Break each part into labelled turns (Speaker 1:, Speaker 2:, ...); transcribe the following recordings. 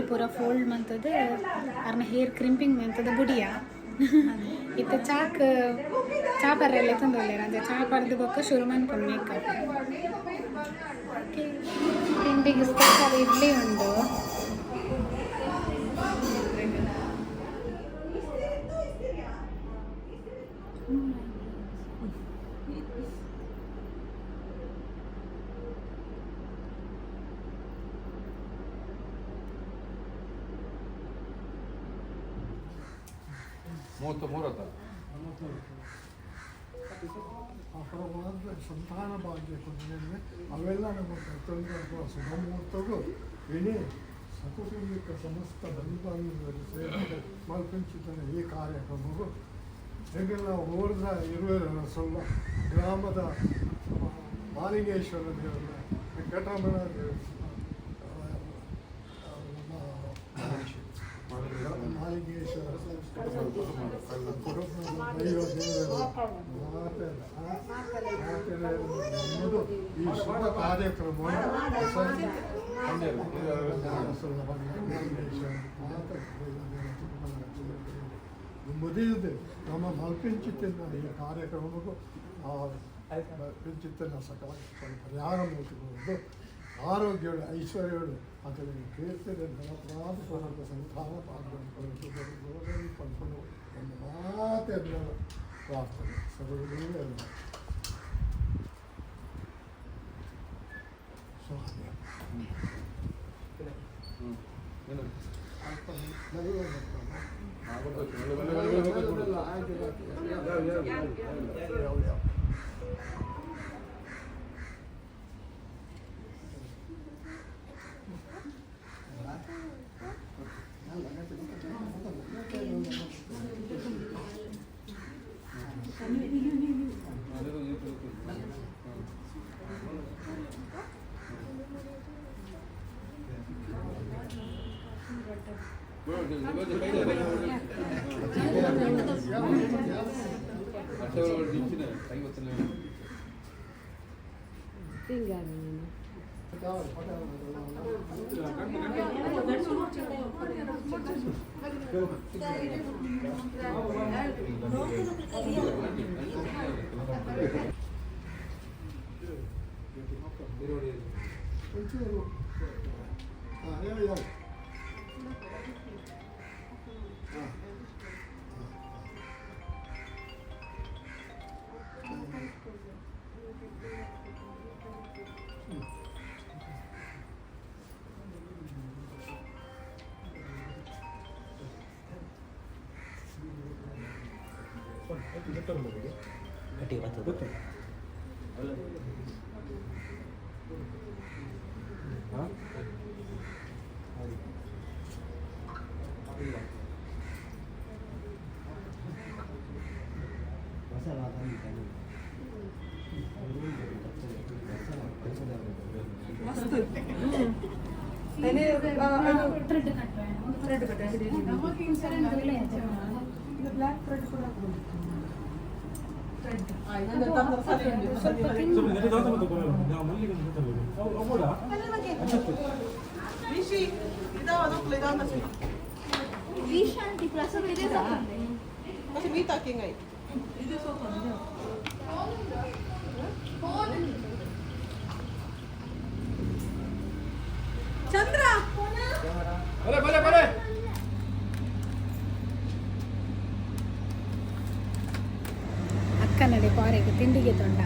Speaker 1: ಪೂರ fold ಮಂತದ್ದು ಅರ್ನ hair crimping ಮಂತದ್ದು ಬುಡಿಯ ಇತ್ತು chopper ಎಲ್ಲ ತಂದೊಳ್ಳೆರ ಅಂದರೆ ಚಾಪರ್ದು ಬೊಕ್ಕ ಶುರು ಮನ್ಕೊಂಡು ಮೇಕಪ್ ತಿಂಡಿಗೆ ಸ್ಪೆಷಲ್ ಇಡ್ಲಿ ಉಂಡು.
Speaker 2: ಸಂತಾನ ಭಾಗ್ಯ ಕೊಟ್ಟಿದ್ದೇನೆ. ಅವೆಲ್ಲ ನಮ್ಮ ತೊಂದರೆ ಶುಭಮುಹೂರ್ತಗೂ ಇಡೀ ಸಕುಟುಂಬಿಕ ಸಮಸ್ತ ಬಂಧುಬಾಂಧವರು ಸೇರಿ ಮಲ್ಪಂಚಿತನ ಈ ಕಾರ್ಯಕ್ರಮವು ಹೇಗೆಲ್ಲ ಓರ್ದ ಇರುವೆ ಸ್ವಲ್ಪ ಗ್ರಾಮದ ಮಾಲಿಂಗೇಶ್ವರ ದೇವರ ವೆಂಕಟರಮಣ ಮಾಲಿಂಗೇಶ್ವರ ನಮ್ಮದು ಈ ಶುಭ ಕಾರ್ಯಕ್ರಮವನ್ನು ಮುದಿಯದೆ ನಮ್ಮ ಮಲ್ಪಿಂಚಿತ್ತಿನ ಈ ಕಾರ್ಯಕ್ರಮಕ್ಕೂ ಪಿಂಚಿತ್ತಿನ ಸಕಲ ಪರಿಹಾರ ಮೂಡಿಕೊಂಡು ಆರೋಗ್ಯಗಳು ಐಶ್ವರ್ಯಗಳು ಅದರಲ್ಲಿ ಕೀರ್ತನೆ ಧನಪ್ರಾದ ಸಂತಾನ ಪಡ್ಕೊಂಡು ಒಂದು ಮಾತೆ ಪ್ರಾರ್ಥನೆ ಸರ್ವೇ ಎಲ್ಲ
Speaker 3: ಚಂದ್ರ
Speaker 1: ಅಕ್ಕನಡೆ ಪಾರೆಗೆ ತಿಂಡಿಗೆ ತೊಂಡ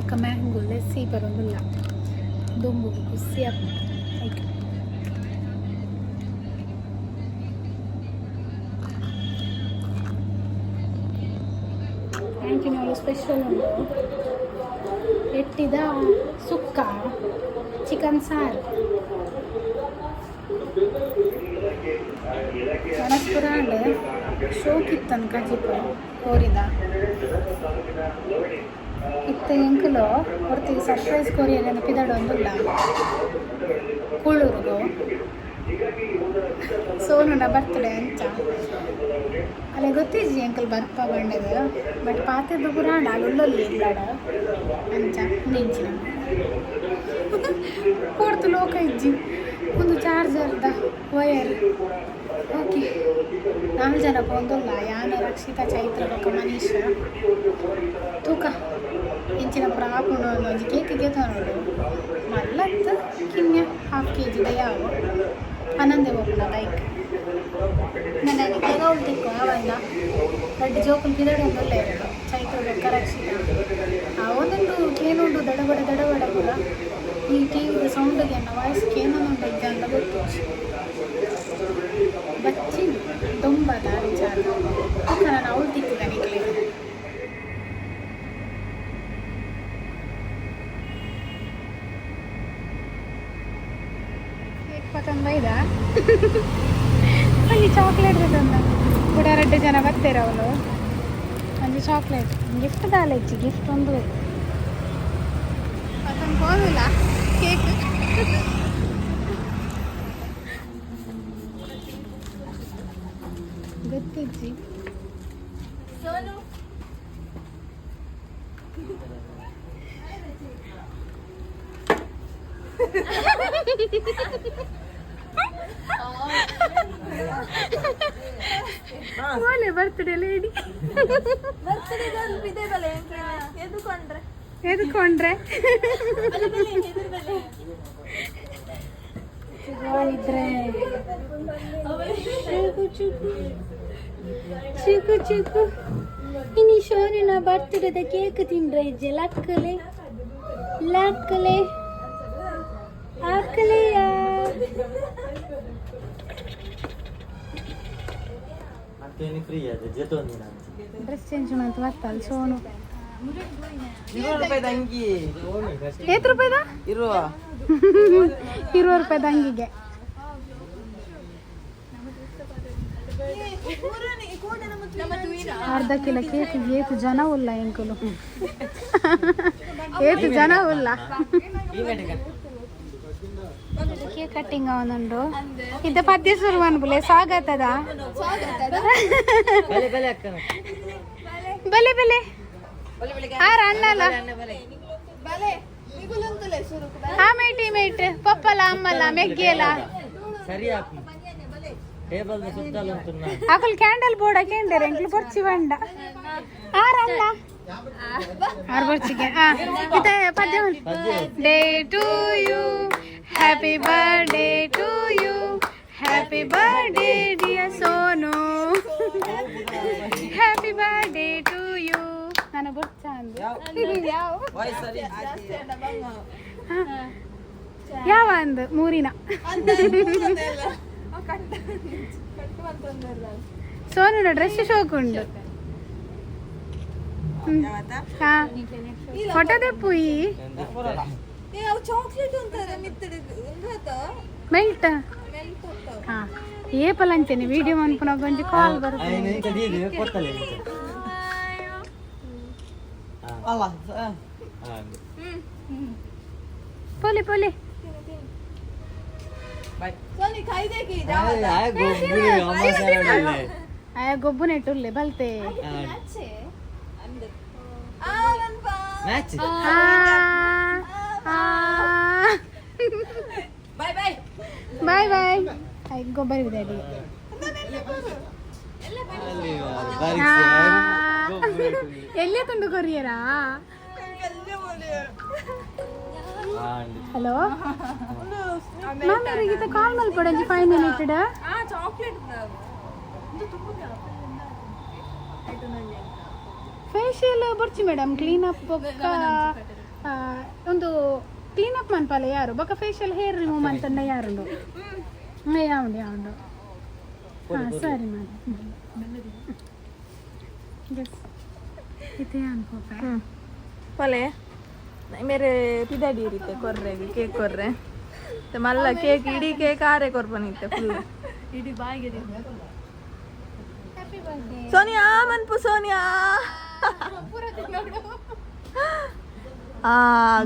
Speaker 1: ఒక మ్యాంగో లస్సీ పరంగుల్ల దుమ్ము కుస్సియా లైక్ ಆಂಟಿನೋಳು ಸ್ಪೆಷಲ್ ಉಂಟು ಎಟ್ಟಿದ ಸುಕ್ಕ ಚಿಕನ್ ಸಾರು ಮನಸ್ಪುರಾಂಡ್ ಶೋಕಿತ್ತನ್ ಕಜಿಪ ಕೋರಿದ ಇತ್ತ ಎಂಕುಲು ಹೊರತಿಗೆ ಸರ್ಪ್ರೈಸ್ ಕೋರಿಯಲ್ಲಿ ಪಿದಾಡು ಒಂದುಲ್ಲ ಕುಳ್ಳೂರಿಗೂ ಸೋನುನ ಬರ್ತಡೆ ಅಂಚ ಅಲ್ಲ ಗೊತ್ತಿಜ್ಜಿ ಅಂಕಲ್ ಬರ್ಪ ಬಂಡದ ಬಟ್ ಪಾತೆದ್ದು ಪುರಾಣ ಅಲ್ಲೊಲ್ಲಿ ಇಲ್ಲಾಡ ಅಂಚ ನೆಂಚಿನ ಕೊಡ್ತು ಲೋಕ ಇಜ್ಜಿ ಒಂದು ಚಾರ್ಜರ್ದ ವಯರ್ ಓಕೆ 4 ಜನ ಬಂದಲ್ಲ ಯಾನ ರಕ್ಷಿತಾ ಚೈತ್ರ ಬೊಕ್ಕ ಮನೀಷ ತೂಕ ಇಂಚಿನ ಪುರ ಹಾಕೊಂಡು ಒಂದು ಕೇಕಿಗೆ ತಗೊಂಡು ಮಲ್ಲತ್ತು ಕಿನ್ಯ ಹಾಫ್ kg ಯಾವ ಆನಂದೇ ಹೋಗೋಣ ಬೈಕ್ ನನಗೆ ಕೇಗ ಉಳ್ತಿಕ್ಕು ಅವಂದ ದೊಡ್ಡ ಜೋಕುಲು ಗಿಡಡೆ ಒಂದೊಳ್ಳೆ ಎರಡು ಚೈತ್ರ ಬೊಕ್ಕ ರಕ್ಷಿತ ಒಂದೊಂದು ಕೇನುಂಡು ದಡಬಡ ಪುರ ಈ ಟಿವಿದ ಸೌಂಡಿಗೆ ನನ್ನ ವಾಯ್ಸ್ಗೆ ಏನೊಂದು ಇದ್ದೆ ಅಂತ ಗೊತ್ತು ಬಚ್ಚಿ ದೊಂಬದ ವಿಚಾರ ನಾನು ಅವಳು ತಿಕ್ಕಿದ ನಿಕ್ಲಿ ಕೇಕ್ ಪತಂಬೈದ ಒಂದು ಚಾಕ್ಲೇಟ್ ತಂದ ಕೂಡ 2 ಜನ ಬರ್ತೀರ ಅವಳು ಒಂದು ಚಾಕ್ಲೇಟ್ ಗಿಫ್ಟ್ ದಾಲೆಚ್ಚಿ ಗಿಫ್ಟ್ ಒಂದು ಪತಂಗ ಹೋಗಿಲ್ಲ ಕೇಕ್ ಗೊತ್ತಿಜ್ಜಿ
Speaker 3: ಸೋನು
Speaker 1: ಓಲೆ ಬರ್ತಡೆ ಲೇಡಿ ಎದುಕೊಂಡ್ರೆ ಇದ್ರೆ ಚಿಕ್ಕು ಚಿಕ್ಕು ಇನ್ನು ಶೋನಿನ ಬರ್ತಡೇದ ಕೇಕ್ ತಿಂದ್ರೆ ಇಜ್ಜೆ ಲಕ್ಕಲೆ ಹಾಕಲೆಯ ಡ್ರೆಸ್ ಚೇಂಜ್ ಮಾಡ್ತ ಬರ್ತಲ್ಲ ಸೋನು
Speaker 4: 20 ರೂಪಾಯಿ ಅಂಗಿ
Speaker 1: ಎಷ್ಟು ರೂಪಾಯಿದ
Speaker 4: ಇರುವ
Speaker 1: 20 ರೂಪಾಯಿದ ಅಂಗಿಗೆ ಅರ್ಧ ಕಿಲೋ ಕೇಕ್ ಏತು ಜನ ಉಲ್ಲ ಎಂಕುಲು ಏತು ಜನ ಉಲ್ಲ ಕೇಕ್ ಕಟ್ಟಿಂಗ್ ಅವನುಂಡು ಇದ್ದ ಪದ್ಯ ಶುರು ಅನ್ಬುಲೆ ಸ್ವಾಗತದ ಬೆಲೆ ಬೆಲೆ ಆರ ಅಣ್ಣಲ್ಲ ಹಾ ಮೇಟ್ ಪಪ್ಪಲ ಅಮ್ಮಲ್ಲ ಮೆಗ್ಗಿಯಲ್ಲ ಅಕಲ್ ಕ್ಯಾಂಡಲ್ ಬೋರ್ಡ ಕೇಂದ್ರ ಎಂಕ್ಲು ಪೊರ್ಚಿ ಬಂಡ ಆರಲ್ಲ ಆರು ಪೊರ್ಚಿಗೆ ಇತ್ತೆ ಪದ್ಯ day to you happy birthday to you happy birthday dear Sonu happy birthday to you ನನ್ನ ಬೊಚ್ಚ ಯಾವ ಅಂದು ಮೂರಿನ ಸೋನುನ ಡ್ರೆಸ್ ಶೋಕುಂಡು ಹಾ ಫೋಟೋ ತೆಪ್ಪುಯಿ ಮೆಲ್ಟ್ ಹಾ ಏಪಲ್ ಅಂತೇನೆ ವಿಡಿಯೋ ಮನ್ಪುನ ಒಂಜಿ ಕಾಲ್ ಬರುತ್ತೆ ಪೋಲಿ ಪೋಲಿ ಆಯ ಗೊಬ್ಬು ನೆಟ್ಟುಲ್ಲೆ ಬಲ್ತೆ ಬಾಯ್ ಬಾಯ್ ಗೊಬ್ಬರ ಇದೆ ಎಲ್ಲೇ ತುಂಡು ಕೊರಿಯರಾ ಹಲೋ ಮಾಮಿ ಗೀತ ಕಾಲ್ ಮಲ್ ಕೊಡಂಜಿ 5 ಮಿನಿಟ್ ಫೇಶಿಯಲ್ ಬರ್ಚಿ ಮೇಡಮ್ ಕ್ಲೀನಪ್ ಬೊಕ್ಕ ಒಂದು ಕ್ಲೀನಪ್ ಮನ್ಪಾಲೆ ಯಾರು ಬೊಕ್ಕ ಫೇಶಿಯಲ್ ಹೇರ್ ರಿಮೂವ್ ಮಂತಂಡ ಯಾರುಂಡು ಯಾವುದು ಹಾಂ ಸರಿ ಮೇಡಮ್ ಇದೇ ಅನ್ಕೋಪೆ
Speaker 3: ಪೊಲೆ ಮೇರೆ ಪಿದಾಡಿ ಇರುತ್ತೆ ಕೊರ್ರೆ ಕೇಕ್ ಕೊರ್ರೆ ಮಲ್ಲ ಕೇಕ್ ಇಡೀ ಕೇಕ್ ಆರೆ ಕೊರ್ಪನಿತ್ತೆ ಫುಲ್ ಇಡೀ ಬಾಯಿಗೆ ಸೋನಿಯಾ ಮನ್ಪು Sonia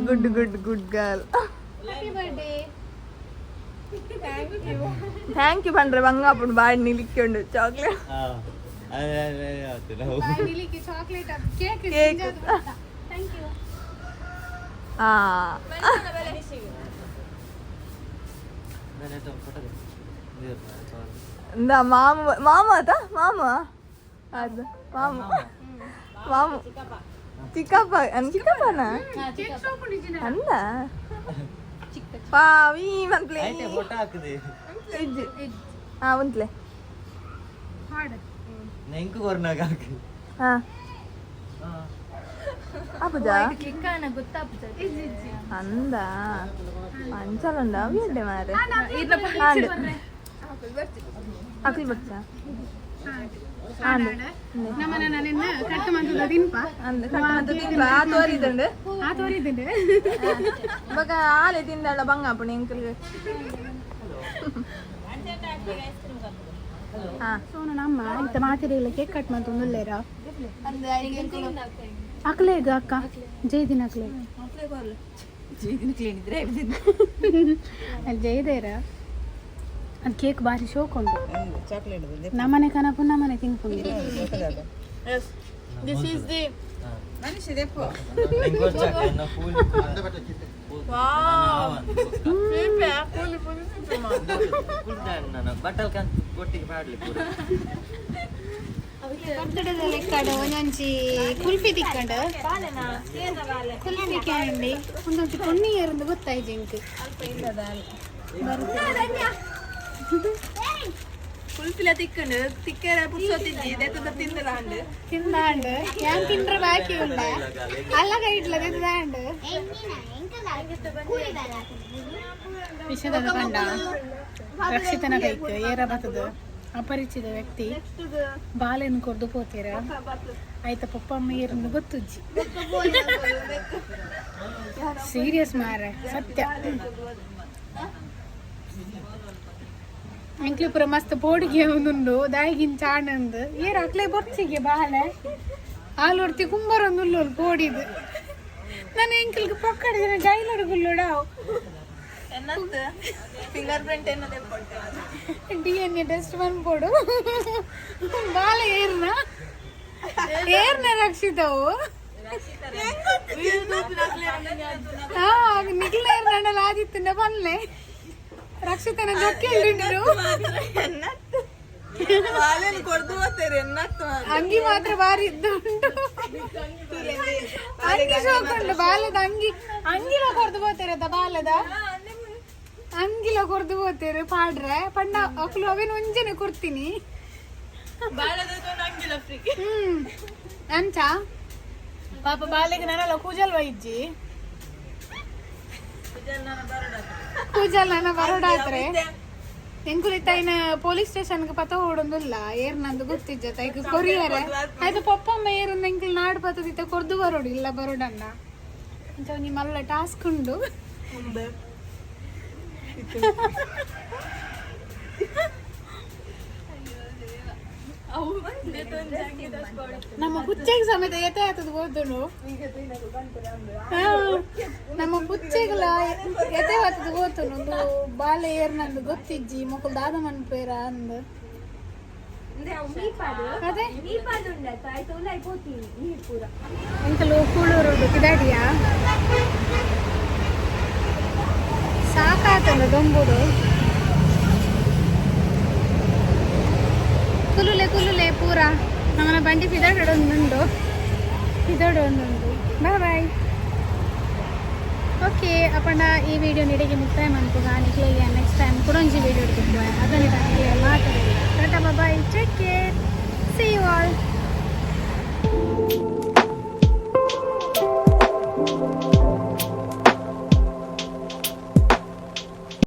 Speaker 3: good good good girl
Speaker 1: happy birthday
Speaker 3: thank you ಪಂಡ್ರೆ ಬಂಗಾಪುಡು ಬಾಡಿ ನಿಲಿಕ್ಕೊಂಡು chocolate
Speaker 1: chocolate cake
Speaker 3: cake
Speaker 1: thank you
Speaker 3: ಮಾಮ ಮಾಮ ಅದ ಮಾಮ ಅದು ಮಾಮ ಮಾಮ ಚಿಕ್ಕಪ್ಪ ಚಿಕ್ಕಪ್ಪನ ಅಂದ ಪಾವಿ ಮನ್ಪ್ಲೇ ಉಂಟ್ಲೆ
Speaker 5: ನೆಂಕು ಕೊರ್ನಾಗ
Speaker 3: ಹಾ ಅಪ್ಪುಜ ಅಂದ ಅಂಚಲುಂಡ ಅವಿಯಡ್ಡೆ ಮಾರೆ ಆಂಡು ಅಕ್ಲಿ ಬಚ್ಚ
Speaker 1: ನಮ್ಮನ್ನ ನಾನಿನ್ನ ಕಟ್ಟು ಮಂತದ ತಿನ್ಪ
Speaker 3: ಅಂದ ಆ ತೋರಿದಂಡು
Speaker 1: ಆ ತೋರಿದ್ದೆ
Speaker 3: ಇವಾಗ ಆಲೆ ತಿಂದಾಳ ಬಂಗಾಪುಣ ಎಂಕಲ್ಗೆ ಹಾ
Speaker 1: ಸೋನು ನಮ್ಮ ಇಂತ ಮಾತಿರಲಿಲ್ಲ ಕೇಕ್ ಕಟ್ ಮಂತ ಒಂದಲ್ಲೇರ ಅಕ್ಲೇಗ ಅಕ್ಕ ಜೈದಿನ ಅಕ್ಲೆ ಜೈದೇರ ಅದು ಕೇಕ್ ಬಾರಿ ಶೋಕ್ ಉಂಟು ನಮ್ಮನೆ ಕನಪು ನಮ್ಮನೆ ತಿನ್ಕೊಂಡು
Speaker 3: ದಿಸ್ ಈಸ್ ದಿ
Speaker 5: ಬಟ್ಟಲ್ ಕೊಟ್ಟಿಗೆ ಪಾಡ್ಲಿ
Speaker 1: ಬರ್ತಡೇದಲ್ಲಿ ಕಡೆ ಒಂದೊಂಚಿ ಕುಲ್ಫಿ ತಿಕ್ಕೊಂಡು ಕುಲ್ಫಿ ಕ್ಯಾಂಡಿ ಒಂದೊಂಚಿ ಕೊನ್ನಿ ಇருந்து ಗೊತ್ತಾಯ್ತು ಇಂಕ್
Speaker 3: ಕುಲ್ಫಿಲ ತಿಕ್ಕಂಡು ತಿಕ್ಕರ ಪುಡ್ಸೋತಿದ್ದಿ ದೆತ್ತದ ತಿಂದಲಾಂಡು
Speaker 1: ತಿಂದಾಂಡು ಯಾನ್ ತಿಂಡ್ರೆ ಬಾಕಿ ಉಂಡ ಅಲ್ಲ ಕೈಟ್ಲ ತಿಂದಾಂಡು ವಿಷಯದ ಕಂಡ ರಕ್ಷಿತನ ಕೈಕ್ ಏರ ಬತ್ತದ ಅಪರಿಚಿತ ವ್ಯಕ್ತಿ ಬಾಲೆನ್ನು ಕೊರ್ದು ಪೋತೀರ ಆಯ್ತ ಪಪ್ಪಮ್ಮ ಏರನ್ನು ಗೊತ್ತುಜ್ಜಿ ಸೀರಿಯಸ್ ಮಾರೆ ಸತ್ಯ ಎಂಕ್ಲಿ ಪುರ ಮಸ್ತ್ ಪೋಡಿಗೆ ಒಂದುಂಡು ದಾಯಿಗಿನ್ ಚಾಣಂದು ಏರ್ ಅಕ್ಲೆ ಬೊರ್ಚಿಗೆ ಬಾಳೆ ಹಾಲೊಡ್ತಿ ಕುಂಬರೊಂದು ಪೋಡಿದು ನಾನು ಎಂಕ್ಲಿಗೆ ಪಕ್ಕಡಿದ ಜೈಲಡ್ ಗುಲ್ಲುಡಾವು
Speaker 3: ಫಿಂಗರ್ ಪ್ರಿಂಟ್ ಏನದೆ
Speaker 1: DNA ಟೆಸ್ಟ್ ಬಂದ್ಕೊಡು ಬಾಳೆ ಏರ್ನ ರಕ್ಷಿತವು ನಿಖಿಲ ಏರ್ನಲ್ಲ ಆದಿತ್ಯನ ಬನ್ಲೆ ರಕ್ಷಿತನ ಜೊಕ್ಕೆ ಅಂಗಿ ಮಾತ್ರ ಬಾರಿ ಇದ್ದುಂಟು ಅಂಗಿ ಶೋಕುಂಡು ಬಾಲದ ಅಂಗಿಲ ಕೊರ್ದು ಹೋಗ್ತಾರೆ ಬಾಲದ ಅಂಗಿಲ ಕೊರ್ದು ಹೋಗ್ತಾರೆ ಪಾಡ್ರೆ ಪಣ್ಣ ಅಕ್ಲು ಅವೇನು ಒಂಜನೆ ಕೊಡ್ತೀನಿ ಅಂಚ ಪಾಪ ಬಾಲೆಗೆ ನಾನೆಲ್ಲ ಕೂಜಲ್ವ ಇಜ್ಜಿ ಕೂಜಲ್ ನನ್ನ ಬರೋಡಾತ್ರೆ ಎಂಕುಲಿತ್ತೈನ ಪೊಲೀಸ್ ಸ್ಟೇಷನ್ಗೆ ಪತ ಓಡೊಂದಿಲ್ಲ ಏರ್ ನಂದು ಗೊತ್ತಿಜ್ಜ ತೈಕ ಕೊರಿಯರೆ ಆಯ್ತು ಪಪ್ಪಮ್ಮ ಏರೊಂದು ಎಂಕಲ್ ನಾಡು ಪತ್ತದಿತ್ತ ಕೊರ್ದು ಬರೋಡು ಇಲ್ಲ ಬರೋಡನ್ನ ಅಂತ ನಿಮ್ಮಲ್ಲ ಟಾಸ್ಕ್ ಉಂಡು ನಮ್ಮ ಪುಚ್ಚೆಗೆ ಸಮೇತ ಎತೆ ಆತದ ಓದನು ನಮ್ಮ ಪುಚ್ಚೆಗಳ ಎತೆ ಆತದ ಓದ್ತನು ಒಂದು ಬಾಲೆ ಏರ್ ನಂದು ಗೊತ್ತಿಜ್ಜಿ ಮಕ್ಕಳು ದಾದ ಮನ್ಪೇರ ಅಂದು ಅದೇ ಎಂಕಲು ಕೂಳೂರು ಕಿದಾಡಿಯ ಸಾಕಾತಂದ ದೊಂಬುಡು ಕುಲುಲೆ ಪೂರ ನಮ್ಮನ ಬಂಡಿ ಫಿದೋಡೊಂದುಂಡು ಬಾಯ್ ಬಾಯ್ ಓಕೆ ಅಪ್ಪಂಡ ಈ ವಿಡಿಯೋ ನಿಡೆಗೆ ಮುಕ್ತಾಯ ಮಾಡ್ಕೋಗ ನಿಕ್ಲಿಗೆ ನೆಕ್ಸ್ಟ್ ಟೈಮ್ ಕುಡೊಂಜಿ ವಿಡಿಯೋ ಹಿಡ್ಕೊಂಡು ಅದನ್ನು ಮಾತಾಡಿ tata bye take care see you all